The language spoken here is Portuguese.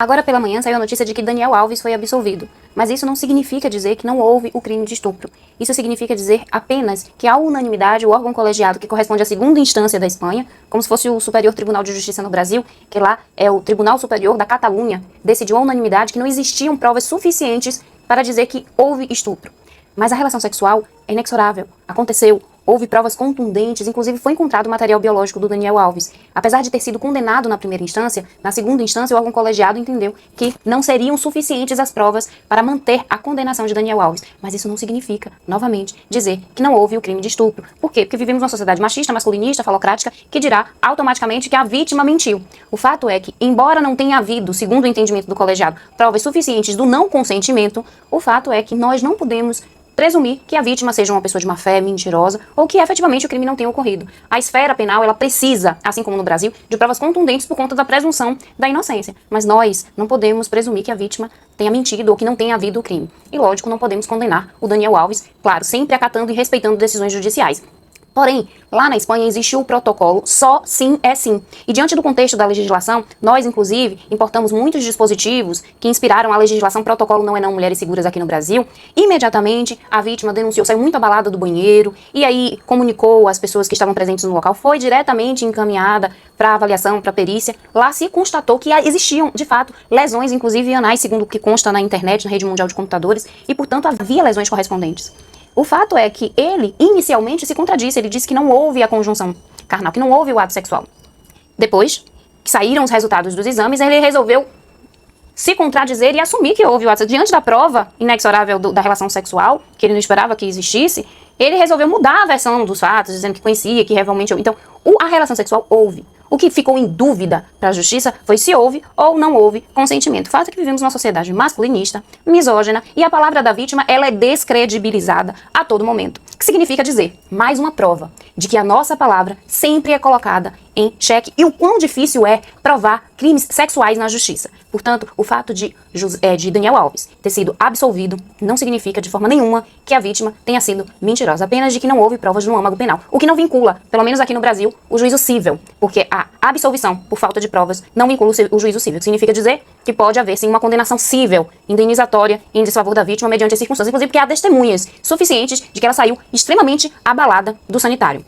Agora pela manhã saiu a notícia de que Daniel Alves foi absolvido, mas isso não significa dizer que não houve o crime de estupro. Isso significa dizer apenas que, à unanimidade, o órgão colegiado que corresponde à segunda instância da Espanha, como se fosse o Superior Tribunal de Justiça no Brasil, que lá é o Tribunal Superior da Catalunha, decidiu à unanimidade que não existiam provas suficientes para dizer que houve estupro. Mas a relação sexual é inexorável, aconteceu. Houve provas contundentes, inclusive foi encontrado material biológico do Daniel Alves. Apesar de ter sido condenado na primeira instância, na segunda instância o órgão colegiado entendeu que não seriam suficientes as provas para manter a condenação de Daniel Alves. Mas isso não significa, novamente, dizer que não houve o crime de estupro. Por quê? Porque vivemos uma sociedade machista, masculinista, falocrática, que dirá automaticamente que a vítima mentiu. O fato é que, embora não tenha havido, segundo o entendimento do colegiado, provas suficientes do não consentimento, o fato é que nós não podemos presumir que a vítima seja uma pessoa de má fé, mentirosa, ou que efetivamente o crime não tenha ocorrido. A esfera penal, ela precisa, assim como no Brasil, de provas contundentes por conta da presunção da inocência. Mas nós não podemos presumir que a vítima tenha mentido ou que não tenha havido o crime. E, lógico, não podemos condenar o Daniel Alves, claro, sempre acatando e respeitando decisões judiciais. Porém, lá na Espanha existe o protocolo só sim é sim. E diante do contexto da legislação, nós, inclusive, importamos muitos dispositivos que inspiraram a legislação protocolo não é não mulheres seguras aqui no Brasil. Imediatamente, a vítima denunciou, saiu muito abalada do banheiro, e aí comunicou às pessoas que estavam presentes no local, foi diretamente encaminhada para avaliação, para perícia. Lá se constatou que existiam, de fato, lesões, inclusive anais, segundo o que consta na internet, na rede mundial de computadores, e, portanto, havia lesões correspondentes. O fato é que ele, inicialmente, se contradisse. Ele disse que não houve a conjunção carnal, que não houve o ato sexual. Depois que saíram os resultados dos exames, ele resolveu se contradizer e assumir que houve o ato. Diante da prova inexorável da relação sexual, que ele não esperava que existisse, ele resolveu mudar a versão dos fatos, dizendo que conhecia, que realmente houve. Então, a relação sexual houve. O que ficou em dúvida para a justiça foi se houve ou não houve consentimento. O fato é que vivemos numa sociedade masculinista, misógina, e a palavra da vítima ela é descredibilizada a todo momento. O que significa dizer, mais uma prova, de que a nossa palavra sempre é colocada em xeque e o quão difícil é provar crimes sexuais na justiça. Portanto, o fato de Daniel Alves ter sido absolvido não significa de forma nenhuma que a vítima tenha sido mentirosa, apenas de que não houve provas no âmago penal. O que não vincula, pelo menos aqui no Brasil, o juízo cível, porque a absolvição por falta de provas não vincula o juízo cível, que significa dizer que pode haver sim uma condenação cível, indenizatória em desfavor da vítima mediante as circunstâncias, inclusive porque há testemunhas suficientes de que ela saiu extremamente abalada do sanitário.